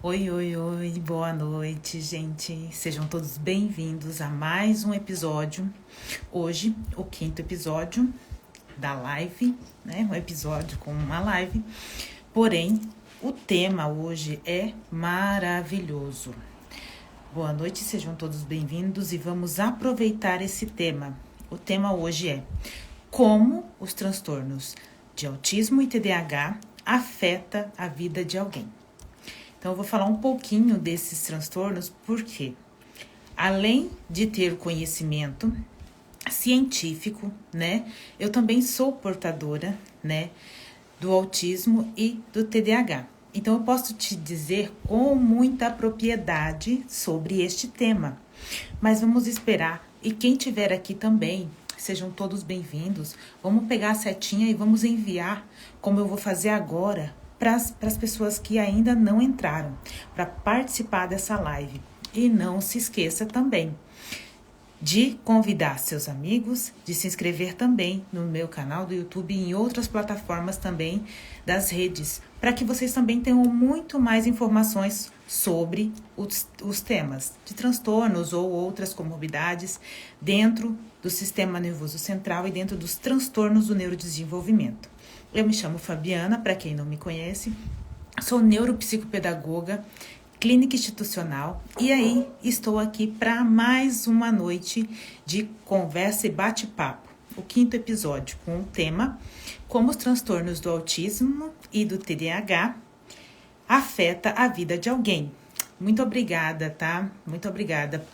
Oi, oi, oi, boa noite, gente. Sejam todos bem-vindos a mais um episódio. Hoje, o quinto episódio da live, né? Um episódio com uma live. Porém, o tema hoje é maravilhoso. Boa noite, sejam todos bem-vindos e vamos aproveitar esse tema. O tema hoje é como os transtornos de autismo e TDAH afetam a vida de alguém. Então, eu vou falar um pouquinho desses transtornos, porque além de ter conhecimento científico, né, eu também sou portadora, né, do autismo e do TDAH. Então, eu posso te dizer com muita propriedade sobre este tema. Mas vamos esperar. E quem tiver aqui também, sejam todos bem-vindos. Vamos pegar a setinha e vamos enviar, como eu vou fazer agora, para as pessoas que ainda não entraram, para participar dessa live. E não se esqueça também de convidar seus amigos, de se inscrever também no meu canal do YouTube e em outras plataformas também das redes, para que vocês também tenham muito mais informações sobre os temas de transtornos ou outras comorbidades dentro do sistema nervoso central e dentro dos transtornos do neurodesenvolvimento. Eu me chamo Fabiana, para quem não me conhece, sou neuropsicopedagoga, clínica institucional, e aí estou aqui para mais uma noite de conversa e bate-papo. O quinto episódio com o tema como os transtornos do autismo e do TDAH afeta a vida de alguém. Muito obrigada, tá? Muito obrigada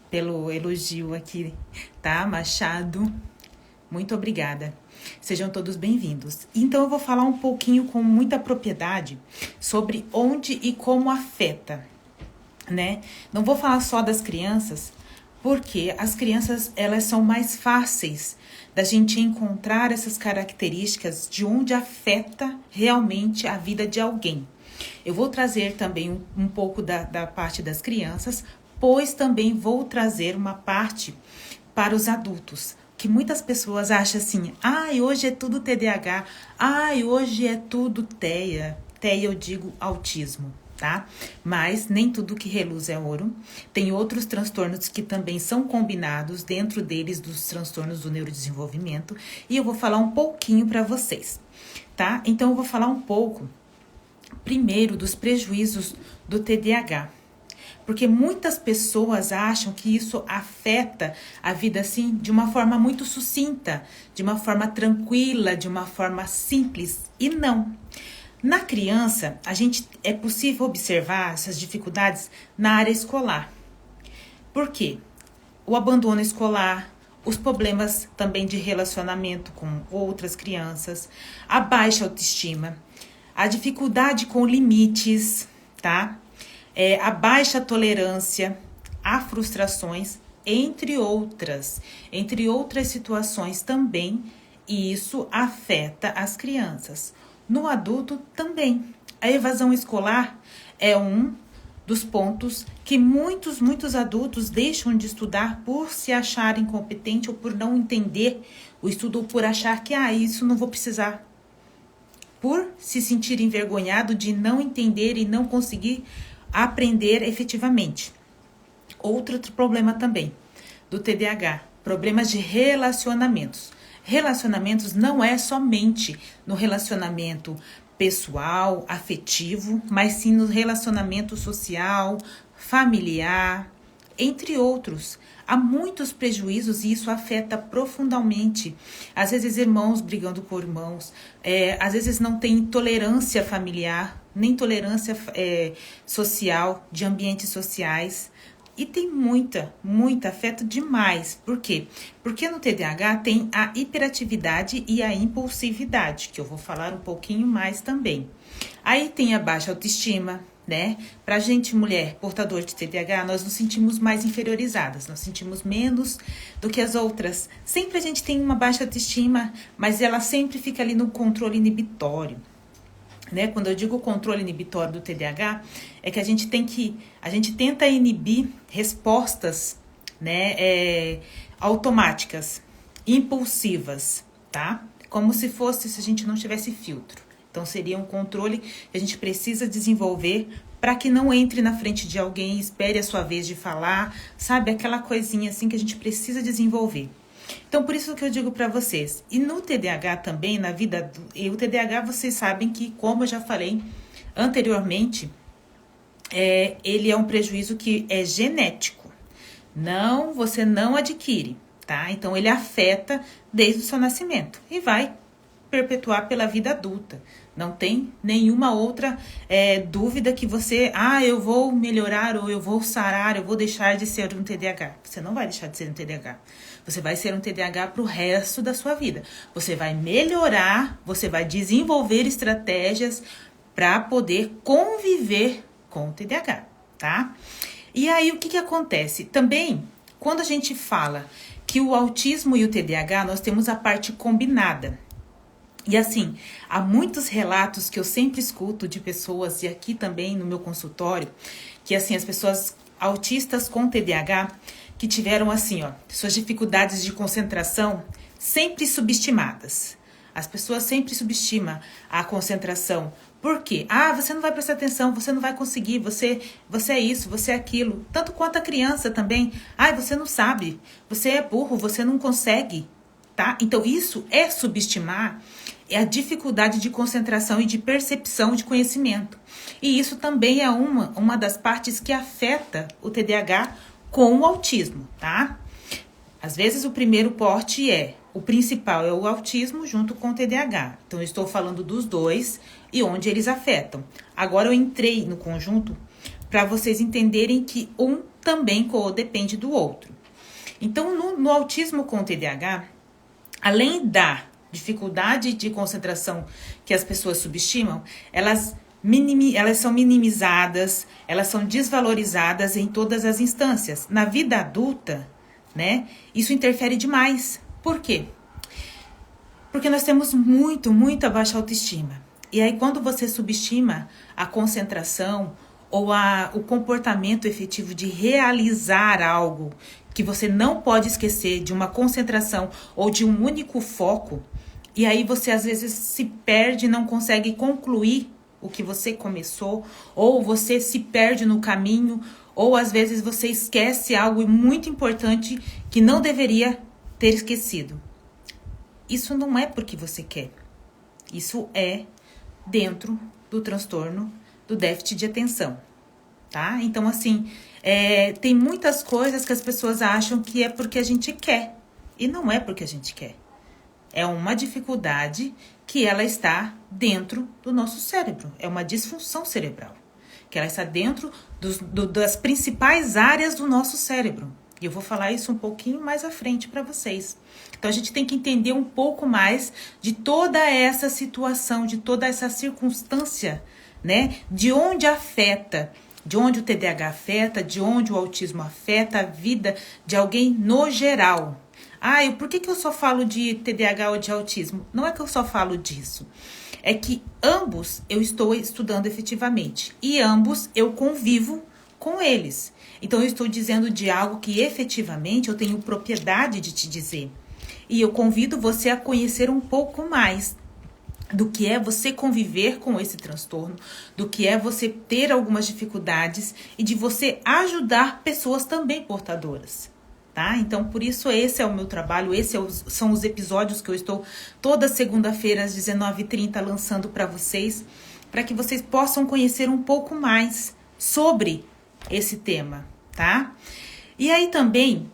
pelo elogio aqui, tá, Machado? Muito obrigada. Sejam todos bem-vindos. Então, eu vou falar um pouquinho com muita propriedade sobre onde e como afeta, né? Não vou falar só das crianças, porque as crianças, elas são mais fáceis da gente encontrar essas características de onde afeta realmente a vida de alguém. Eu vou trazer também um pouco da parte das crianças, pois também vou trazer uma parte para os adultos, que muitas pessoas acham assim, hoje é tudo TDAH, hoje é tudo TEA, TEA eu digo autismo, tá? Mas nem tudo que reluz é ouro, tem outros transtornos que também são combinados dentro deles dos transtornos do neurodesenvolvimento, e eu vou falar um pouquinho para vocês, tá? Então eu vou falar um pouco, primeiro, dos prejuízos do TDAH. Porque muitas pessoas acham que isso afeta a vida assim de uma forma muito sucinta, de uma forma tranquila, de uma forma simples. E não. Na criança, é possível observar essas dificuldades na área escolar. Por quê? O abandono escolar, os problemas também de relacionamento com outras crianças, a baixa autoestima, a dificuldade com limites, tá? A baixa tolerância a frustrações, entre outras situações também, e isso afeta as crianças. No adulto também. A evasão escolar é um dos pontos que muitos adultos deixam de estudar por se acharem incompetente ou por não entender o estudo ou por achar que isso não vou precisar. Por se sentir envergonhado de não entender e não conseguir aprender efetivamente. Outro problema também do TDAH, problemas de relacionamentos. Relacionamentos não é somente no relacionamento pessoal, afetivo, mas sim no relacionamento social, familiar, entre outros. Há muitos prejuízos e isso afeta profundamente. Às vezes irmãos brigando com irmãos, às vezes não tem tolerância familiar, nem tolerância social, de ambientes sociais. E tem afeta demais. Por quê? Porque no TDAH tem a hiperatividade e a impulsividade, que eu vou falar um pouquinho mais também. Aí tem a baixa autoestima, né? Pra gente, mulher, portador de TDAH, nós nos sentimos mais inferiorizadas, nós sentimos menos do que as outras. Sempre a gente tem uma baixa autoestima, mas ela sempre fica ali no controle inibitório. Né? Quando eu digo controle inibitório do TDAH, é que a gente tenta inibir respostas, né, automáticas, impulsivas, tá? Como se a gente não tivesse filtro. Então, seria um controle que a gente precisa desenvolver para que não entre na frente de alguém, espere a sua vez de falar, sabe? Aquela coisinha assim que a gente precisa desenvolver. Então, por isso que eu digo para vocês. E no TDAH também, na vida... o TDAH, vocês sabem que, como eu já falei anteriormente, ele é um prejuízo que é genético. Não, você não adquire, tá? Então, ele afeta desde o seu nascimento e vai perpetuar pela vida adulta. Não tem nenhuma outra dúvida que você... eu vou melhorar, ou eu vou sarar, eu vou deixar de ser um TDAH. Você não vai deixar de ser um TDAH. Você vai ser um TDAH para o resto da sua vida. Você vai melhorar, você vai desenvolver estratégias para poder conviver com o TDAH, tá? E aí, o que acontece? Também, quando a gente fala que o autismo e o TDAH, nós temos a parte combinada. E assim, há muitos relatos que eu sempre escuto de pessoas, e aqui também no meu consultório, que assim, as pessoas autistas com TDAH, que tiveram assim, suas dificuldades de concentração sempre subestimadas. As pessoas sempre subestimam a concentração. Por quê? Você não vai prestar atenção, você não vai conseguir, você é isso, você é aquilo. Tanto quanto a criança também. Você não sabe, você é burro, você não consegue, tá? Então, isso é subestimar a dificuldade de concentração e de percepção de conhecimento. E isso também é uma das partes que afeta o TDAH com o autismo, tá? Às vezes o primeiro porte o principal é o autismo junto com o TDAH. Então, eu estou falando dos dois e onde eles afetam. Agora, eu entrei no conjunto para vocês entenderem que um também depende do outro. Então, no autismo com o TDAH, além da dificuldade de concentração que as pessoas subestimam, elas são minimizadas, elas são desvalorizadas em todas as instâncias. Na vida adulta, né, isso interfere demais. Por quê? Porque nós temos muita baixa autoestima. E aí, quando você subestima a concentração ou o comportamento efetivo de realizar algo que você não pode esquecer, de uma concentração ou de um único foco, e aí você às vezes se perde, não consegue concluir o que você começou, ou você se perde no caminho, ou às vezes você esquece algo muito importante que não deveria ter esquecido. Isso não é porque você quer. Isso é dentro do transtorno do déficit de atenção, tá? Então, assim, tem muitas coisas que as pessoas acham que é porque a gente quer. E não é porque a gente quer. É uma dificuldade que ela está dentro do nosso cérebro. É uma disfunção cerebral. Que ela está dentro das principais áreas do nosso cérebro. E eu vou falar isso um pouquinho mais à frente para vocês. Então, a gente tem que entender um pouco mais de toda essa situação, de toda essa circunstância, né? De onde afeta, de onde o TDAH afeta, de onde o autismo afeta a vida de alguém no geral. Por que eu só falo de TDAH ou de autismo? Não é que eu só falo disso. É que ambos eu estou estudando efetivamente. E ambos eu convivo com eles. Então, eu estou dizendo de algo que efetivamente eu tenho propriedade de te dizer. E eu convido você a conhecer um pouco mais do que é você conviver com esse transtorno, do que é você ter algumas dificuldades e de você ajudar pessoas também portadoras. Tá? Então, por isso, esse é o meu trabalho, são os episódios que eu estou toda segunda-feira às 19h30 lançando para vocês, para que vocês possam conhecer um pouco mais sobre esse tema, tá? E aí também,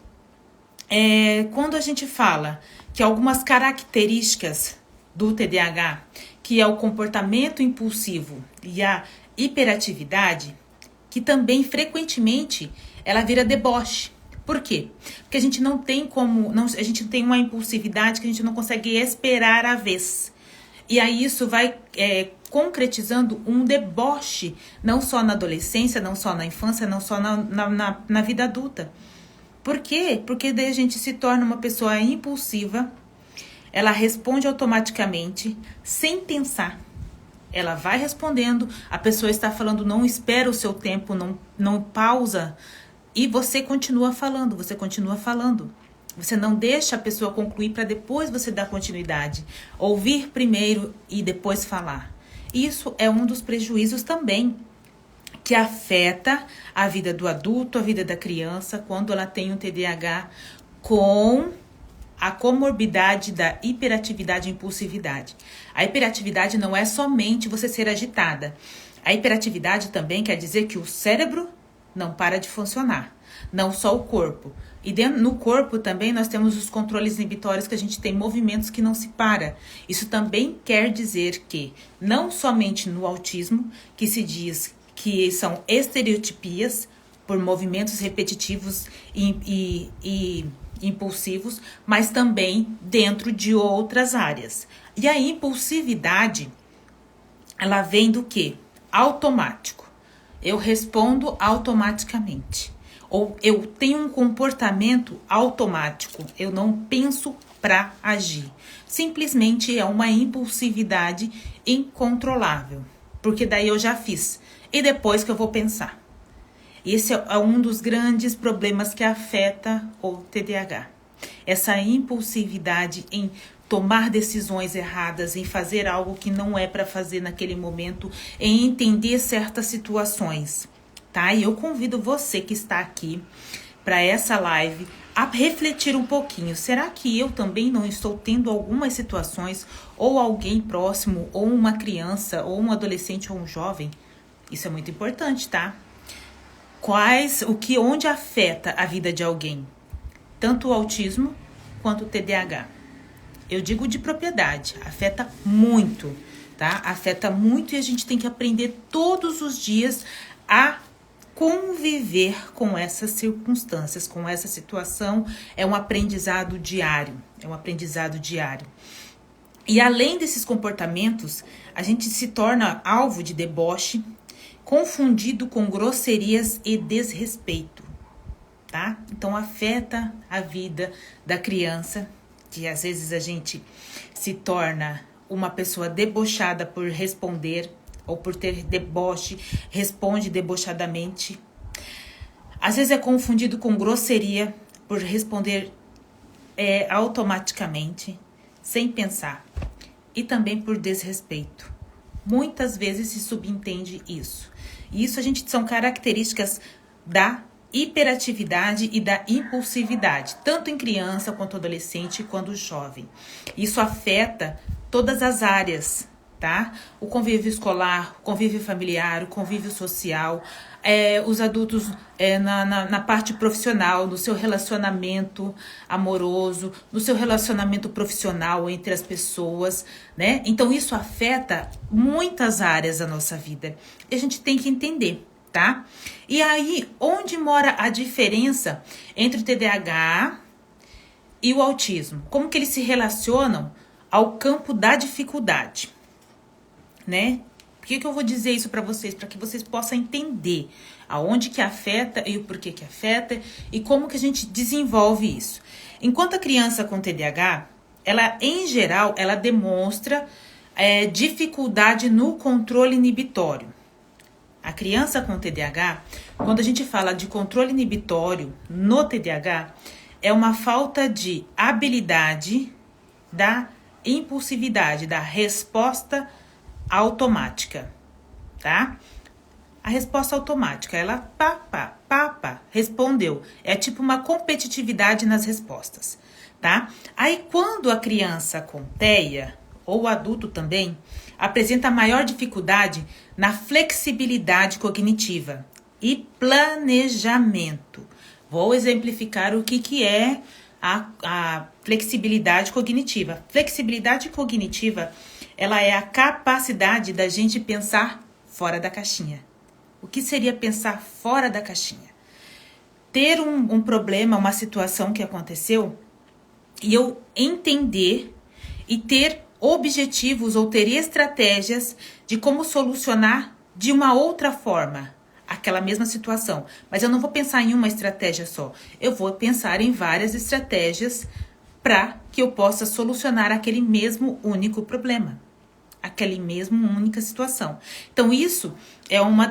quando a gente fala que algumas características do TDAH, que é o comportamento impulsivo e a hiperatividade, que também frequentemente ela vira deboche. Por quê? Porque a gente não tem a gente tem uma impulsividade que a gente não consegue esperar a vez. E aí isso vai concretizando um deboche, não só na adolescência, não só na infância, não só na vida adulta. Por quê? Porque daí a gente se torna uma pessoa impulsiva, ela responde automaticamente, sem pensar. Ela vai respondendo, a pessoa está falando, não espera o seu tempo, não pausa. E você continua falando, Você não deixa a pessoa concluir para depois você dar continuidade. Ouvir primeiro e depois falar. Isso é um dos prejuízos também que afeta a vida do adulto, a vida da criança, quando ela tem um TDAH com a comorbidade da hiperatividade e impulsividade. A hiperatividade não é somente você ser agitada. A hiperatividade também quer dizer que o cérebro não para de funcionar, não só o corpo. E no corpo também nós temos os controles inibitórios, que a gente tem movimentos que não se para. Isso também quer dizer que não somente no autismo, que se diz que são estereotipias por movimentos repetitivos e impulsivos, mas também dentro de outras áreas. E a impulsividade, ela vem do quê? Automático. Eu respondo automaticamente. Ou eu tenho um comportamento automático. Eu não penso para agir. Simplesmente é uma impulsividade incontrolável. Porque daí eu já fiz. E depois que eu vou pensar. Esse é um dos grandes problemas que afeta o TDAH. Essa impulsividade em tomar decisões erradas, em fazer algo que não é para fazer naquele momento, em entender certas situações, tá? E eu convido você que está aqui para essa live a refletir um pouquinho. Será que eu também não estou tendo algumas situações, ou alguém próximo, ou uma criança, ou um adolescente, ou um jovem? Isso é muito importante, tá? Onde afeta a vida de alguém? Tanto o autismo quanto o TDAH. Eu digo de propriedade, afeta muito, tá? Afeta muito, e a gente tem que aprender todos os dias a conviver com essas circunstâncias, com essa situação. É um aprendizado diário, E além desses comportamentos, a gente se torna alvo de deboche, confundido com grosserias e desrespeito, tá? Então afeta a vida da criança, que às vezes a gente se torna uma pessoa debochada por responder, ou por ter deboche, responde debochadamente. Às vezes é confundido com grosseria por responder automaticamente, sem pensar. E também por desrespeito. Muitas vezes se subentende isso. E isso são características da hiperatividade e da impulsividade, tanto em criança quanto adolescente quanto jovem. Isso afeta todas as áreas, tá? O convívio escolar, o convívio familiar, o convívio social, os adultos na parte profissional, no seu relacionamento amoroso, no seu relacionamento profissional entre as pessoas, né? Então isso afeta muitas áreas da nossa vida. E a gente tem que entender, tá? E aí, onde mora a diferença entre o TDAH e o autismo? Como que eles se relacionam ao campo da dificuldade, né? Por que eu vou dizer isso para vocês? Para que vocês possam entender aonde que afeta e o porquê que afeta e como que a gente desenvolve isso. Enquanto a criança com TDAH, ela, em geral, ela demonstra dificuldade no controle inibitório. A criança com TDAH, quando a gente fala de controle inibitório no TDAH, é uma falta de habilidade da impulsividade, da resposta automática, tá? A resposta automática, ela respondeu. É tipo uma competitividade nas respostas, tá? Aí quando a criança com TEA, ou o adulto também, apresenta maior dificuldade na flexibilidade cognitiva e planejamento. Vou exemplificar o que é a flexibilidade cognitiva. Flexibilidade cognitiva, ela é a capacidade da gente pensar fora da caixinha. O que seria pensar fora da caixinha? Ter um problema, uma situação que aconteceu, e eu entender e ter objetivos ou ter estratégias de como solucionar de uma outra forma aquela mesma situação. Mas eu não vou pensar em uma estratégia só. Eu vou pensar em várias estratégias para que eu possa solucionar aquele mesmo único problema. Aquela mesma única situação. Então, isso é uma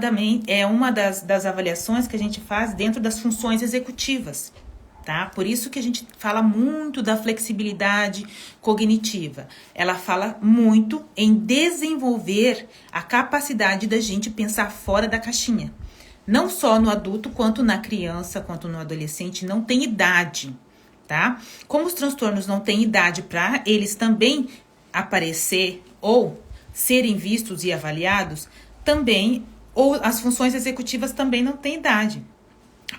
das avaliações que a gente faz dentro das funções executivas. Tá? Por isso que a gente fala muito da flexibilidade cognitiva. Ela fala muito em desenvolver a capacidade da gente pensar fora da caixinha. Não só no adulto, quanto na criança, quanto no adolescente, não tem idade, tá? Como os transtornos não têm idade para eles também aparecer ou serem vistos e avaliados, também, ou as funções executivas também não têm idade,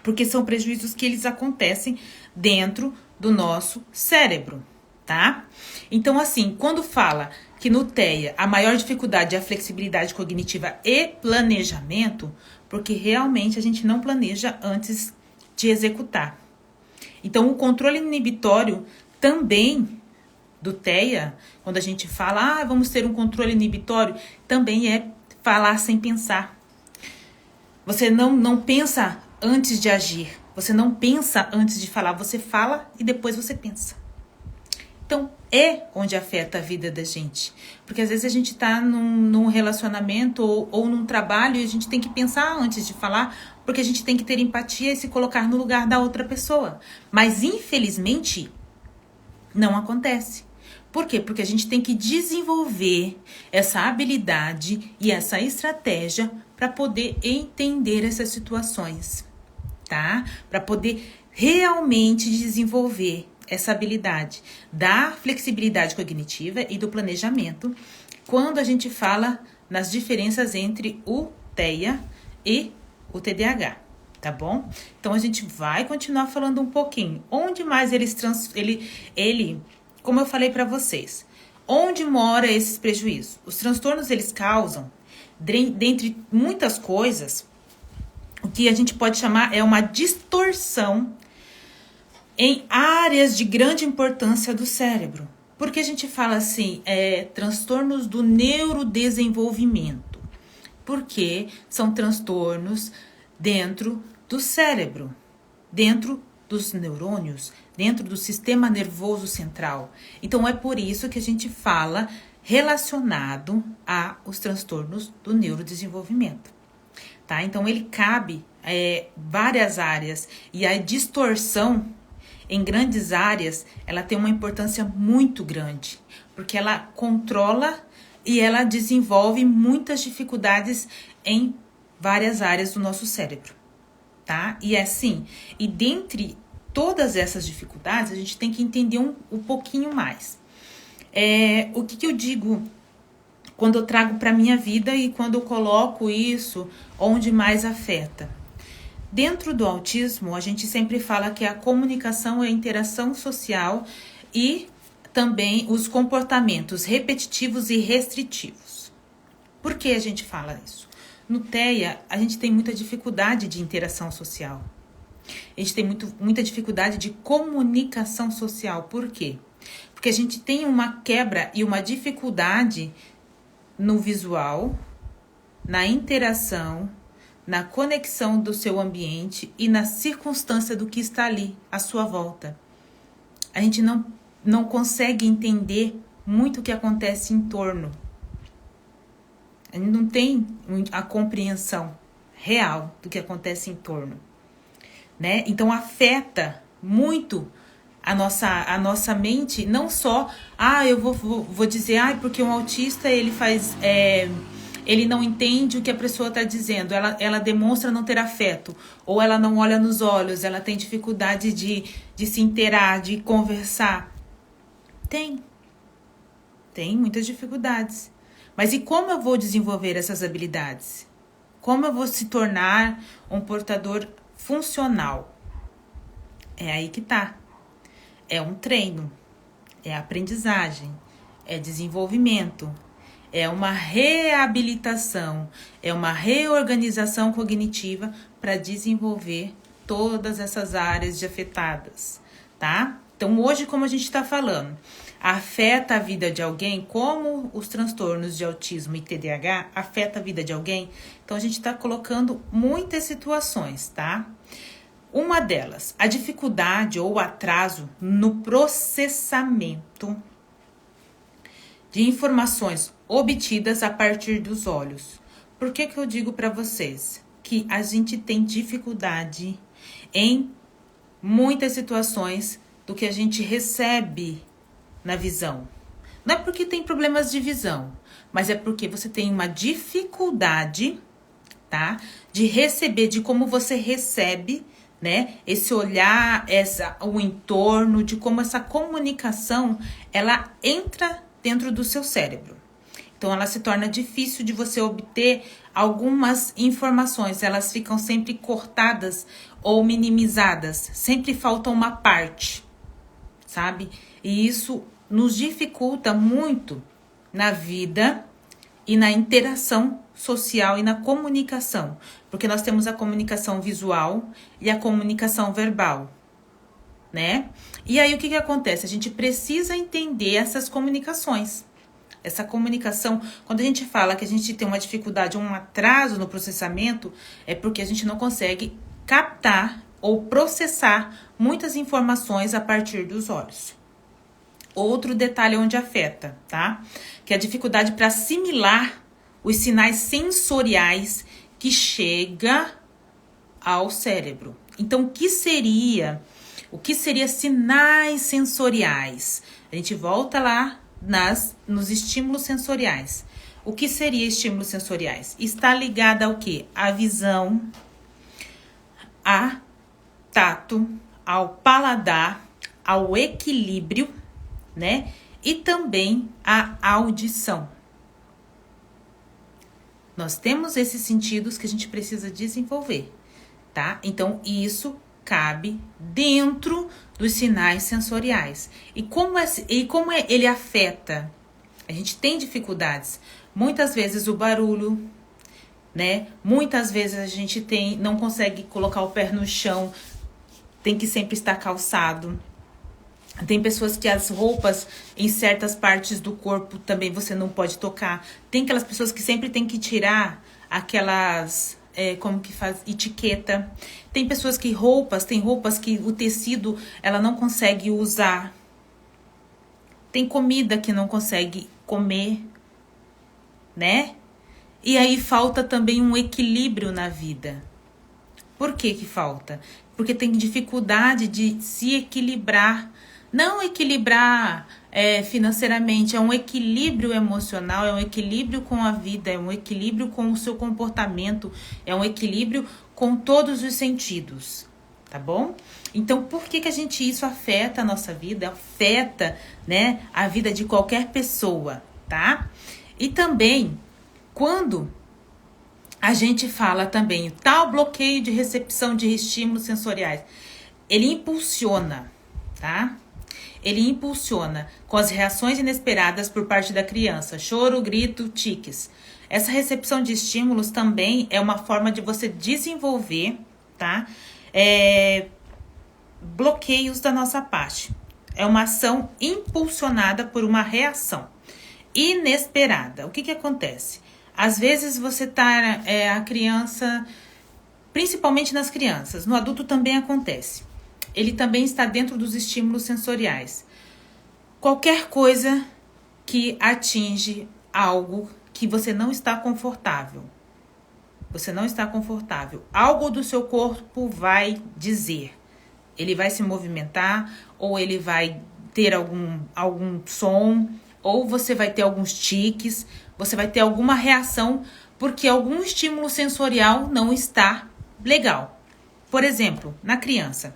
porque são prejuízos que eles acontecem dentro do nosso cérebro, tá? Então, assim, quando fala que no TEA a maior dificuldade é a flexibilidade cognitiva e planejamento, porque realmente a gente não planeja antes de executar. Então, o controle inibitório também do TEA, quando a gente fala, vamos ter um controle inibitório, também é falar sem pensar. Você não pensa antes de agir, você não pensa antes de falar, você fala e depois você pensa. Então, é onde afeta a vida da gente. Porque às vezes a gente tá num relacionamento ou num trabalho e a gente tem que pensar antes de falar, porque a gente tem que ter empatia e se colocar no lugar da outra pessoa. Mas, infelizmente, não acontece. Por quê? Porque a gente tem que desenvolver essa habilidade e essa estratégia para poder entender essas situações, tá? Para poder realmente desenvolver essa habilidade da flexibilidade cognitiva e do planejamento quando a gente fala nas diferenças entre o TEA e o TDAH, tá bom? Então, a gente vai continuar falando um pouquinho. Onde mais ele como eu falei para vocês, onde mora esses prejuízos? Os transtornos, eles causam, dentre muitas coisas, o que a gente pode chamar é uma distorção em áreas de grande importância do cérebro. Por que a gente fala assim, transtornos do neurodesenvolvimento? Porque são transtornos dentro do cérebro, dentro dos neurônios, dentro do sistema nervoso central. Então, é por isso que a gente fala relacionado aos transtornos do neurodesenvolvimento, tá? Então, ele cabe várias áreas e a distorção em grandes áreas, ela tem uma importância muito grande, porque ela controla e ela desenvolve muitas dificuldades em várias áreas do nosso cérebro, tá? E é assim, e dentre todas essas dificuldades, a gente tem que entender um pouquinho mais. O que eu digo quando eu trago para minha vida e quando eu coloco isso onde mais afeta? Dentro do autismo, a gente sempre fala que a comunicação é a interação social e também os comportamentos repetitivos e restritivos. Por que a gente fala isso? No TEA, a gente tem muita dificuldade de interação social. A gente tem muita dificuldade de comunicação social. Por quê? Porque a gente tem uma quebra e uma dificuldade no visual, na interação, na conexão do seu ambiente e na circunstância do que está ali à sua volta. A gente não consegue entender muito o que acontece em torno. A gente não tem a compreensão real do que acontece em torno, né? Então, afeta muito a nossa mente, não só, eu vou dizer, porque um autista, ele faz... ele não entende o que a pessoa está dizendo, ela demonstra não ter afeto, ou ela não olha nos olhos, ela tem dificuldade de se inteirar, de conversar. Tem muitas dificuldades. Mas e como eu vou desenvolver essas habilidades? Como eu vou se tornar um portador funcional? É aí que tá. É um treino, é aprendizagem, é desenvolvimento. É uma reabilitação, é uma reorganização cognitiva para desenvolver todas essas áreas afetadas, tá? Então, hoje, como a gente está falando, afeta a vida de alguém, como os transtornos de autismo e TDAH afeta a vida de alguém, então a gente está colocando muitas situações, tá? Uma delas, a dificuldade ou atraso no processamento de informações obtidas a partir dos olhos. Por que eu digo para vocês que a gente tem dificuldade em muitas situações do que a gente recebe na visão? Não é porque tem problemas de visão, mas é porque você tem uma dificuldade tá? De receber, de como você recebe, né? Esse olhar, o entorno, de como essa comunicação, ela entra dentro do seu cérebro. Então, ela se torna difícil de você obter algumas informações. Elas ficam sempre cortadas ou minimizadas. Sempre falta uma parte, sabe? E isso nos dificulta muito na vida e na interação social e na comunicação. Porque nós temos a comunicação visual e a comunicação verbal, né? E aí, o que acontece? A gente precisa entender essas comunicações. Essa comunicação, quando a gente fala que a gente tem uma dificuldade, um atraso no processamento, é porque a gente não consegue captar ou processar muitas informações a partir dos olhos. Outro detalhe onde afeta, tá? Que é a dificuldade para assimilar os sinais sensoriais que chega ao cérebro. Então, o que seria sinais sensoriais? A gente volta lá nos estímulos sensoriais. O que seria estímulos sensoriais? Está ligada ao quê? À visão, a tato, ao paladar, ao equilíbrio, né? E também à audição. Nós temos esses sentidos que a gente precisa desenvolver, tá? Então, isso cabe dentro dos sinais sensoriais. E como ele afeta? A gente tem dificuldades. Muitas vezes o barulho, né? Muitas vezes a gente não consegue colocar o pé no chão, tem que sempre estar calçado. Tem pessoas que as roupas em certas partes do corpo também você não pode tocar. Tem aquelas pessoas que sempre tem que tirar aquelas... como que faz etiqueta. Tem pessoas que tem roupas que o tecido ela não consegue usar. Tem comida que não consegue comer, né? E aí falta também um equilíbrio na vida. Por que falta? Porque tem dificuldade de se equilibrar. Não equilibrar financeiramente, é um equilíbrio emocional, é um equilíbrio com a vida, é um equilíbrio com o seu comportamento, é um equilíbrio com todos os sentidos, tá bom? Então, por que isso afeta a nossa vida, afeta, né, a vida de qualquer pessoa, tá? E também, quando a gente fala também, tal bloqueio de recepção de estímulos sensoriais, ele impulsiona, tá? Ele impulsiona com as reações inesperadas por parte da criança, choro, grito, tiques. Essa recepção de estímulos também é uma forma de você desenvolver, tá? Bloqueios da nossa parte. É uma ação impulsionada por uma reação inesperada. O que acontece? Às vezes você tá, a criança, principalmente nas crianças, no adulto também acontece. Ele também está dentro dos estímulos sensoriais. Qualquer coisa que atinge algo que você não está confortável. Você não está confortável. Algo do seu corpo vai dizer. Ele vai se movimentar, ou ele vai ter algum som, ou você vai ter alguns tiques, você vai ter alguma reação, porque algum estímulo sensorial não está legal. Por exemplo, na criança.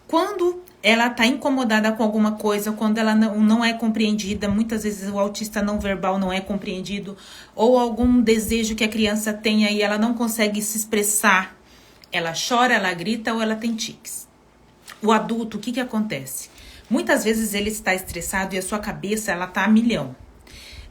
Quando ela está incomodada com alguma coisa, quando ela não é compreendida, muitas vezes o autista não verbal não é compreendido, ou algum desejo que a criança tenha e ela não consegue se expressar, ela chora, ela grita ou ela tem tiques. O adulto, o que acontece? Muitas vezes ele está estressado e a sua cabeça ela está a milhão.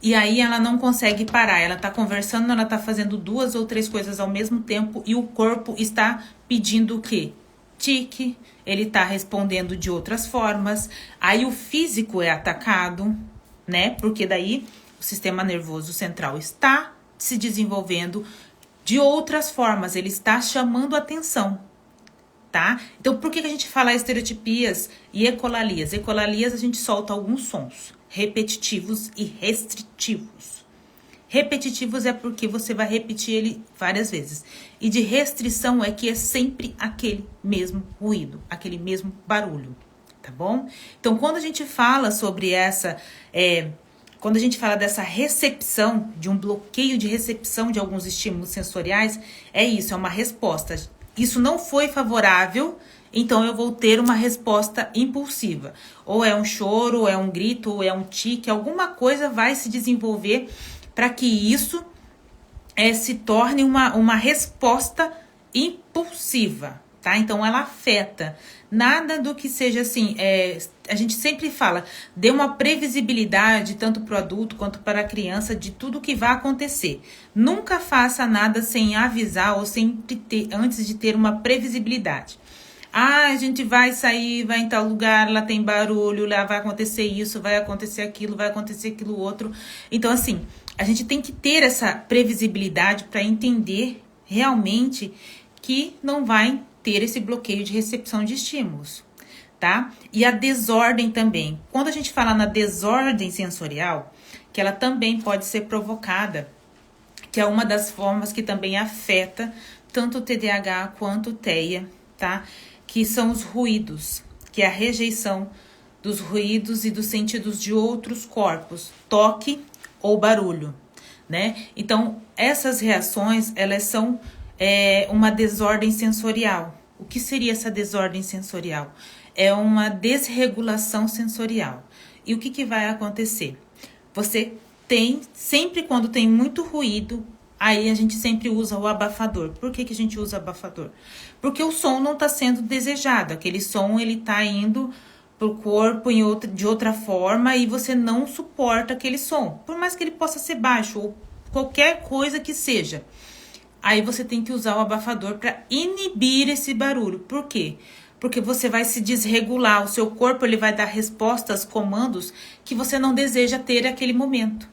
E aí ela não consegue parar, ela está conversando, ela está fazendo 2 ou 3 coisas ao mesmo tempo e o corpo está pedindo o quê? Tique, ele tá respondendo de outras formas, aí o físico é atacado, né? Porque daí o sistema nervoso central está se desenvolvendo de outras formas, ele está chamando atenção, tá? Então, por que a gente fala estereotipias e ecolalias? Ecolalias a gente solta alguns sons repetitivos e restritivos. Repetitivos é porque você vai repetir ele várias vezes. E de restrição é que é sempre aquele mesmo ruído, aquele mesmo barulho, tá bom? Então, quando a gente fala sobre quando a gente fala dessa recepção, de um bloqueio de recepção de alguns estímulos sensoriais, é isso, é uma resposta. Isso não foi favorável, então eu vou ter uma resposta impulsiva. Ou é um choro, ou é um grito, ou é um tique, alguma coisa vai se desenvolver para que isso se torne uma resposta impulsiva, tá? Então ela afeta. Nada do que seja assim, a gente sempre fala, dê uma previsibilidade tanto para o adulto quanto para a criança de tudo que vai acontecer. Nunca faça nada sem avisar ou sempre antes de ter uma previsibilidade. A gente vai sair, vai em tal lugar, lá tem barulho, lá vai acontecer isso, vai acontecer aquilo outro. Então, assim, a gente tem que ter essa previsibilidade para entender realmente que não vai ter esse bloqueio de recepção de estímulos, tá? E a desordem também. Quando a gente fala na desordem sensorial, que ela também pode ser provocada, que é uma das formas que também afeta tanto o TDAH quanto o TEA, tá? Que são os ruídos, que é a rejeição dos ruídos e dos sentidos de outros corpos, toque ou barulho, né? Então, essas reações, elas são uma desordem sensorial. O que seria essa desordem sensorial? É uma desregulação sensorial. E o que vai acontecer? Você tem, sempre quando tem muito ruído, aí a gente sempre usa o abafador. Por que a gente usa abafador? Porque o som não está sendo desejado. Aquele som, ele está indo pro corpo de outra forma e você não suporta aquele som. Por mais que ele possa ser baixo ou qualquer coisa que seja. Aí você tem que usar o abafador para inibir esse barulho. Por quê? Porque você vai se desregular. O seu corpo, ele vai dar respostas, comandos que você não deseja ter naquele momento,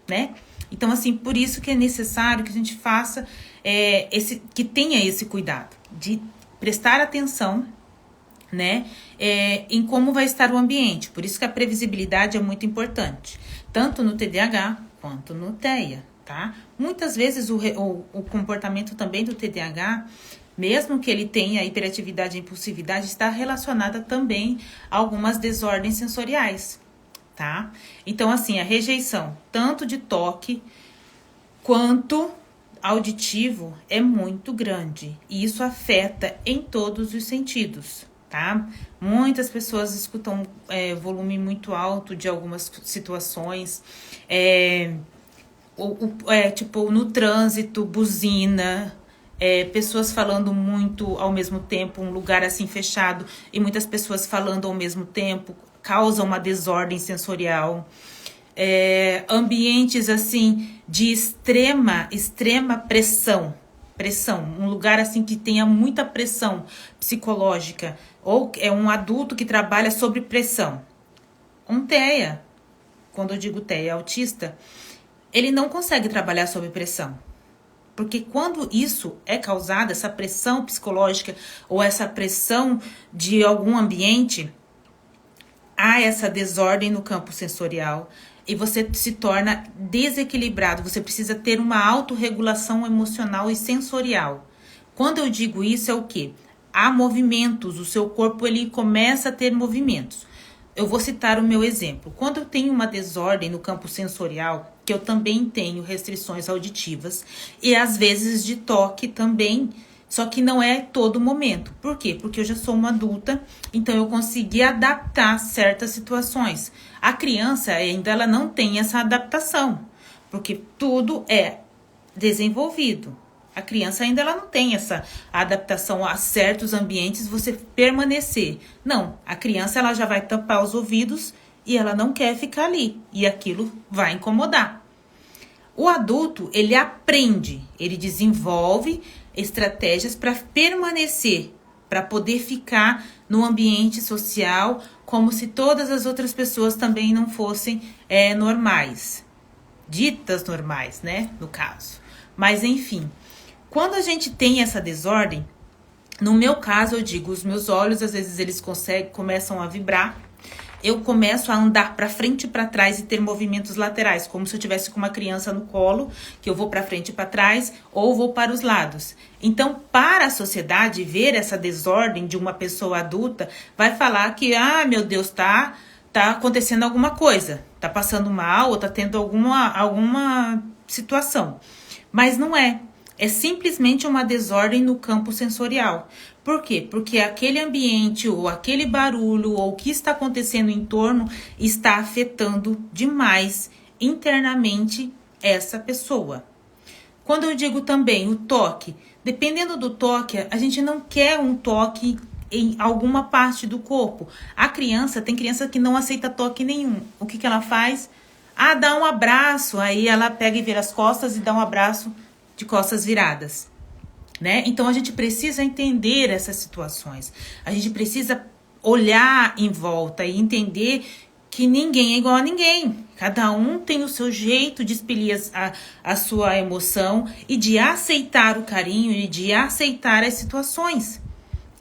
né? Então, assim, por isso que é necessário que a gente faça que tenha esse cuidado de prestar atenção, né, em como vai estar o ambiente. Por isso que a previsibilidade é muito importante, tanto no TDAH quanto no TEA, tá? Muitas vezes o comportamento também do TDAH, mesmo que ele tenha hiperatividade e impulsividade, está relacionada também a algumas desordens sensoriais, tá? Então, assim, a rejeição tanto de toque quanto auditivo é muito grande. E isso afeta em todos os sentidos, tá? Muitas pessoas escutam volume muito alto de algumas situações, tipo no trânsito, buzina, pessoas falando muito ao mesmo tempo, um lugar assim fechado e muitas pessoas falando ao mesmo tempo, causa uma desordem sensorial. Ambientes assim de extrema pressão, um lugar assim que tenha muita pressão psicológica, ou é um adulto que trabalha sob pressão. Um TEA, quando eu digo TEA autista, ele não consegue trabalhar sob pressão. Porque quando isso é causado, essa pressão psicológica ou essa pressão de algum ambiente, há essa desordem no campo sensorial e você se torna desequilibrado. Você precisa ter uma autorregulação emocional e sensorial. Quando eu digo isso, é o quê? Há movimentos, o seu corpo ele começa a ter movimentos. Eu vou citar o meu exemplo. Quando eu tenho uma desordem no campo sensorial, que eu também tenho restrições auditivas e às vezes de toque também, só que não é todo momento. Por quê? Porque eu já sou uma adulta, então eu consegui adaptar certas situações. A criança ainda ela não tem essa adaptação, porque tudo é desenvolvido. A criança ainda ela não tem essa adaptação a certos ambientes, você permanecer. Não, a criança ela já vai tampar os ouvidos e ela não quer ficar ali. E aquilo vai incomodar. O adulto, ele aprende, ele desenvolve estratégias para permanecer, para poder ficar no ambiente social como se todas as outras pessoas também não fossem normais. Ditas normais, né, no caso. Mas, enfim, quando a gente tem essa desordem, no meu caso, eu digo, os meus olhos, às vezes, eles começam a vibrar. Eu começo a andar para frente e para trás e ter movimentos laterais, como se eu tivesse com uma criança no colo, que eu vou para frente e para trás, ou vou para os lados. Então, para a sociedade, ver essa desordem de uma pessoa adulta, vai falar que, meu Deus, tá tá acontecendo alguma coisa, tá passando mal ou tá tendo alguma situação. Mas não é. É simplesmente uma desordem no campo sensorial. Por quê? Porque aquele ambiente ou aquele barulho ou o que está acontecendo em torno está afetando demais internamente essa pessoa. Quando eu digo também o toque, dependendo do toque, a gente não quer um toque em alguma parte do corpo. Tem criança que não aceita toque nenhum. O que ela faz? Dá um abraço. Aí ela pega e vira as costas e dá um abraço de costas viradas, né? Então a gente precisa entender essas situações. A gente precisa olhar em volta e entender que ninguém é igual a ninguém. Cada um tem o seu jeito de expelir a sua emoção e de aceitar o carinho e de aceitar as situações.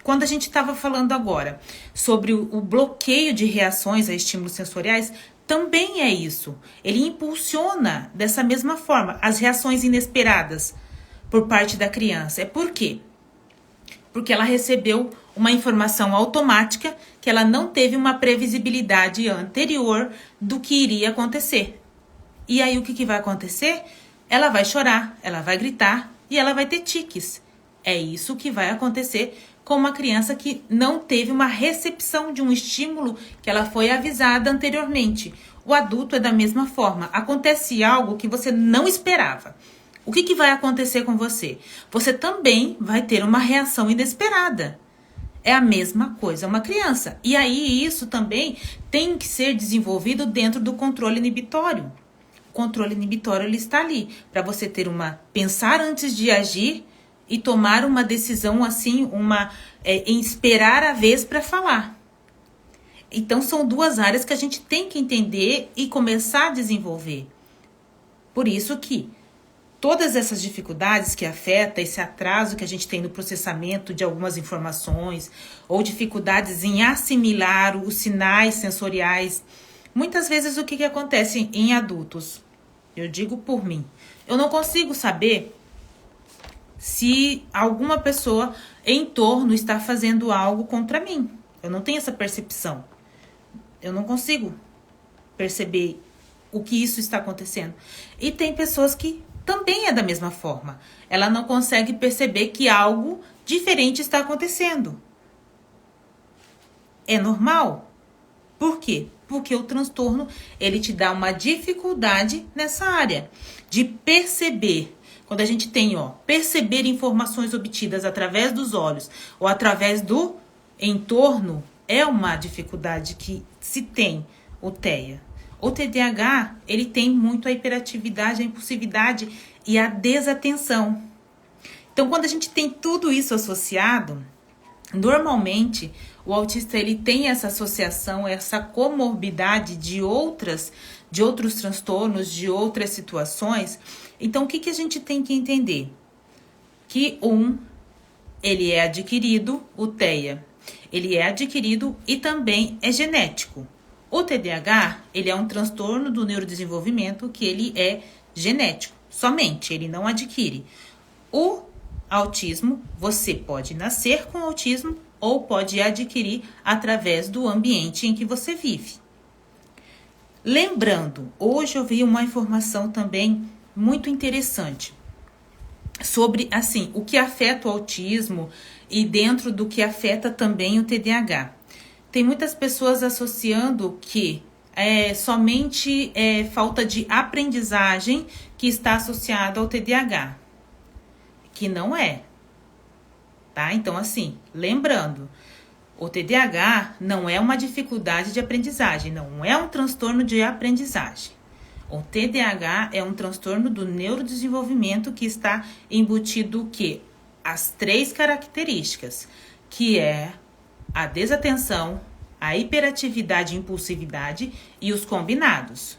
Quando a gente estava falando agora sobre o bloqueio de reações a estímulos sensoriais, também é isso. Ele impulsiona dessa mesma forma as reações inesperadas por parte da criança. Por quê? Porque ela recebeu uma informação automática que ela não teve uma previsibilidade anterior do que iria acontecer. E aí o que vai acontecer? Ela vai chorar, ela vai gritar e ela vai ter tiques. É isso que vai acontecer com uma criança que não teve uma recepção de um estímulo que ela foi avisada anteriormente. O adulto é da mesma forma. Acontece algo que você não esperava. O que vai acontecer com você? Você também vai ter uma reação inesperada. É a mesma coisa uma criança. E aí isso também tem que ser desenvolvido dentro do controle inibitório. O controle inibitório ele está ali para você ter pensar antes de agir e tomar uma decisão assim, em esperar a vez para falar. Então, são duas áreas que a gente tem que entender e começar a desenvolver. Por isso que todas essas dificuldades que afetam esse atraso que a gente tem no processamento de algumas informações ou dificuldades em assimilar os sinais sensoriais, muitas vezes o que acontece em adultos? Eu digo por mim. Eu não consigo saber se alguma pessoa em torno está fazendo algo contra mim. Eu não tenho essa percepção. Eu não consigo perceber o que isso está acontecendo. E tem pessoas que também é da mesma forma. Ela não consegue perceber que algo diferente está acontecendo. É normal? Por quê? Porque o transtorno, ele te dá uma dificuldade nessa área de perceber. Quando a gente tem, perceber informações obtidas através dos olhos ou através do entorno, é uma dificuldade que se tem o TEA. O TDAH, ele tem muito a hiperatividade, a impulsividade e a desatenção. Então, quando a gente tem tudo isso associado, normalmente o autista ele tem essa associação, essa comorbidade de outros transtornos, de outras situações. Então, o que a gente tem que entender? Que ele é adquirido, o TEA, ele é adquirido e também é genético. O TDAH, ele é um transtorno do neurodesenvolvimento que ele é genético, somente, ele não adquire. O autismo, você pode nascer com autismo ou pode adquirir através do ambiente em que você vive. Lembrando, hoje eu vi uma informação também muito interessante sobre, o que afeta o autismo e dentro do que afeta também o TDAH. Tem muitas pessoas associando que somente falta de aprendizagem que está associada ao TDAH, que não é, tá? Então, lembrando, o TDAH não é uma dificuldade de aprendizagem, não é um transtorno de aprendizagem. O TDAH é um transtorno do neurodesenvolvimento que está embutido o quê? As 3 características, que é a desatenção, a hiperatividade e impulsividade e os combinados,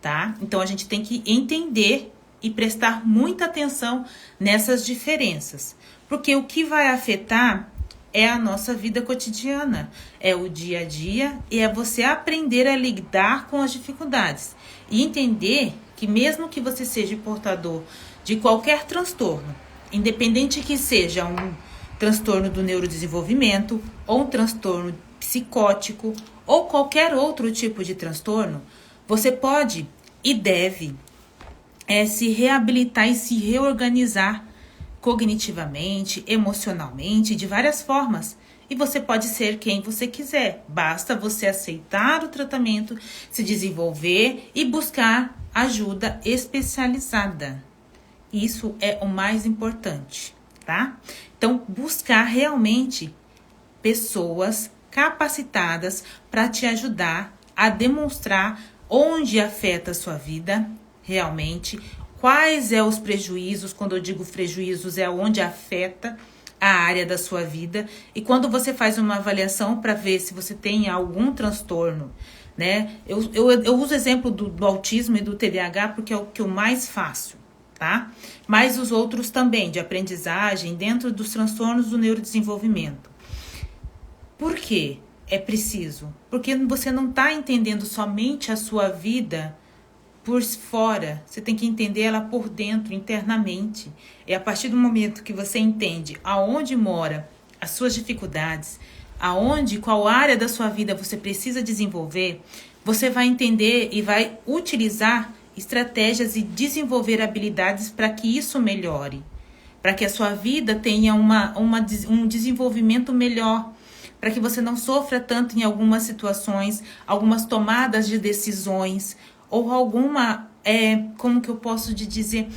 tá? Então, a gente tem que entender e prestar muita atenção nessas diferenças, porque o que vai afetar é a nossa vida cotidiana, é o dia a dia e é você aprender a lidar com as dificuldades e entender que mesmo que você seja portador de qualquer transtorno, independente que seja um transtorno do neurodesenvolvimento ou um transtorno psicótico ou qualquer outro tipo de transtorno, você pode e deve se reabilitar e se reorganizar cognitivamente, emocionalmente, de várias formas. E você pode ser quem você quiser. Basta você aceitar o tratamento, se desenvolver e buscar ajuda especializada. Isso é o mais importante, tá? Então, buscar realmente pessoas capacitadas para te ajudar a demonstrar onde afeta a sua vida realmente, quais são os prejuízos. Quando eu digo prejuízos, é onde afeta a área da sua vida. E quando você faz uma avaliação para ver se você tem algum transtorno, né? Eu uso o exemplo do autismo e do TDAH porque é o que eu mais faço, tá? Mas os outros também, de aprendizagem, dentro dos transtornos do neurodesenvolvimento. Por quê? É preciso. Porque você não está entendendo somente a sua vida por fora, você tem que entender ela por dentro, internamente. É a partir do momento que você entende aonde mora as suas dificuldades, qual área da sua vida você precisa desenvolver, você vai entender e vai utilizar estratégias e desenvolver habilidades para que isso melhore, para que a sua vida tenha um desenvolvimento melhor, para que você não sofra tanto em algumas situações, algumas tomadas de decisões, ou alguma, como que eu posso dizer,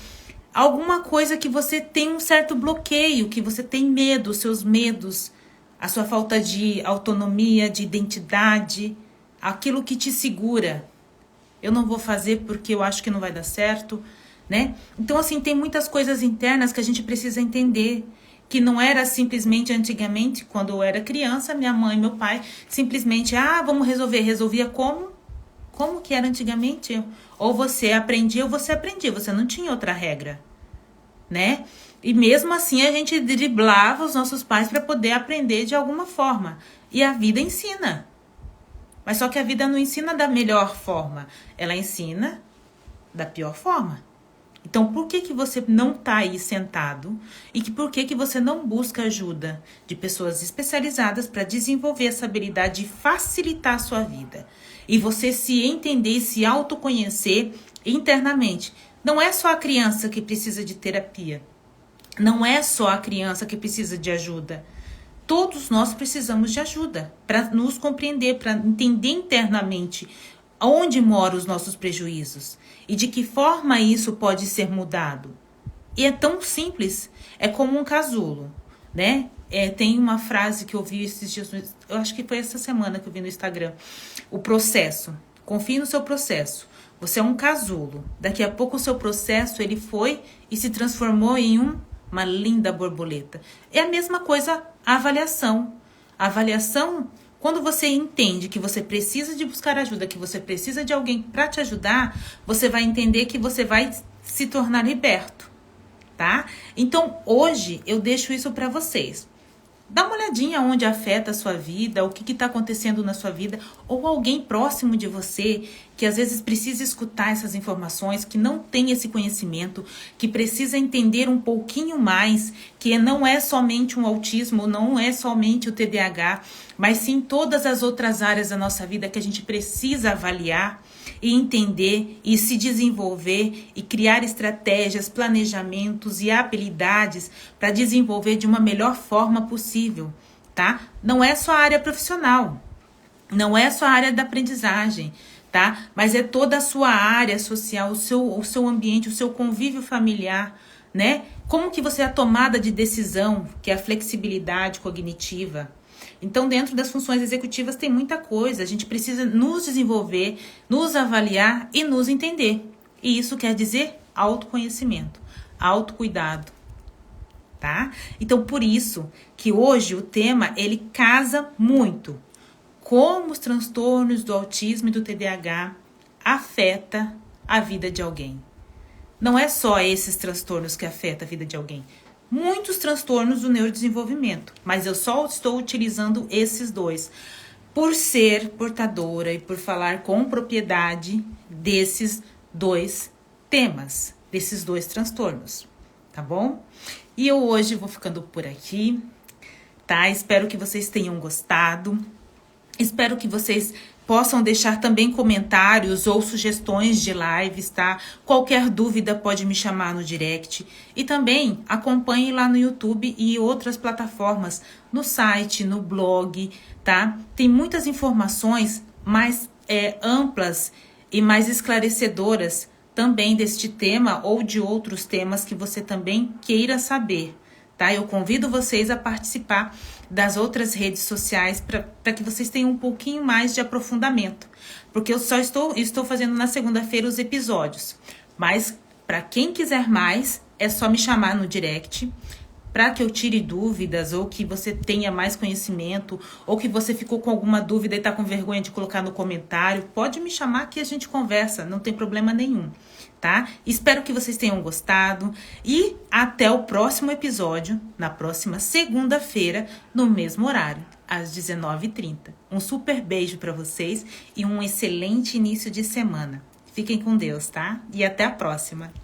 alguma coisa que você tem um certo bloqueio, que você tem medo, os seus medos, a sua falta de autonomia, de identidade, aquilo que te segura. Eu não vou fazer porque eu acho que não vai dar certo, né? Então, assim, tem muitas coisas internas que a gente precisa entender, que não era simplesmente antigamente, quando eu era criança, minha mãe e meu pai simplesmente, vamos resolvia como? Como que era antigamente? Ou você aprendia ou você aprendia, você não tinha outra regra, né? E mesmo assim a gente driblava os nossos pais para poder aprender de alguma forma. E a vida ensina. Mas só que a vida não ensina da melhor forma, ela ensina da pior forma. Então, por que você não está aí sentado e por que você não busca ajuda de pessoas especializadas para desenvolver essa habilidade e facilitar a sua vida? E você se entender e se autoconhecer internamente. Não é só a criança que precisa de terapia. Não é só a criança que precisa de ajuda. Todos nós precisamos de ajuda para nos compreender, para entender internamente onde moram os nossos prejuízos e de que forma isso pode ser mudado. E é tão simples, é como um casulo, né? Tem uma frase que eu vi esses dias, eu acho que foi essa semana que eu vi no Instagram. O processo. Confie no seu processo. Você é um casulo. Daqui a pouco o seu processo ele foi e se transformou em uma linda borboleta. É a mesma coisa a avaliação. A avaliação, quando você entende que você precisa de buscar ajuda, que você precisa de alguém para te ajudar, você vai entender que você vai se tornar liberto, tá? Então, hoje eu deixo isso para vocês. Dá uma olhadinha onde afeta a sua vida, o que está acontecendo na sua vida, ou alguém próximo de você que às vezes precisa escutar essas informações, que não tem esse conhecimento, que precisa entender um pouquinho mais, que não é somente um autismo, não é somente o TDAH, mas sim todas as outras áreas da nossa vida que a gente precisa avaliar e entender e se desenvolver e criar estratégias, planejamentos e habilidades para desenvolver de uma melhor forma possível, tá? Não é só a área profissional, não é só a área da aprendizagem, tá? Mas é toda a sua área social, o seu ambiente, o seu convívio familiar, né? Como que você é a tomada de decisão, que é a flexibilidade cognitiva. Então, dentro das funções executivas tem muita coisa. A gente precisa nos desenvolver, nos avaliar e nos entender. E isso quer dizer autoconhecimento, autocuidado, tá? Então, por isso que hoje o tema, ele casa muito. Como os transtornos do autismo e do TDAH afetam a vida de alguém. Não é só esses transtornos que afetam a vida de alguém. Muitos transtornos do neurodesenvolvimento, mas eu só estou utilizando esses dois, por ser portadora e por falar com propriedade desses dois temas, desses dois transtornos, tá bom? E eu hoje vou ficando por aqui, tá? Espero que vocês tenham gostado. Espero que vocês possam deixar também comentários ou sugestões de lives, tá? Qualquer dúvida pode me chamar no direct. E também acompanhe lá no YouTube e outras plataformas, no site, no blog, tá? Tem muitas informações mais amplas e mais esclarecedoras também deste tema ou de outros temas que você também queira saber, tá? Eu convido vocês a participar das outras redes sociais para que vocês tenham um pouquinho mais de aprofundamento, porque eu só estou fazendo na segunda-feira os episódios, mas para quem quiser mais, é só me chamar no direct, para que eu tire dúvidas, ou que você tenha mais conhecimento, ou que você ficou com alguma dúvida e está com vergonha de colocar no comentário, pode me chamar que a gente conversa, não tem problema nenhum, tá? Espero que vocês tenham gostado e até o próximo episódio, na próxima segunda-feira, no mesmo horário, às 19h30. Um super beijo para vocês e um excelente início de semana. Fiquem com Deus, tá? E até a próxima!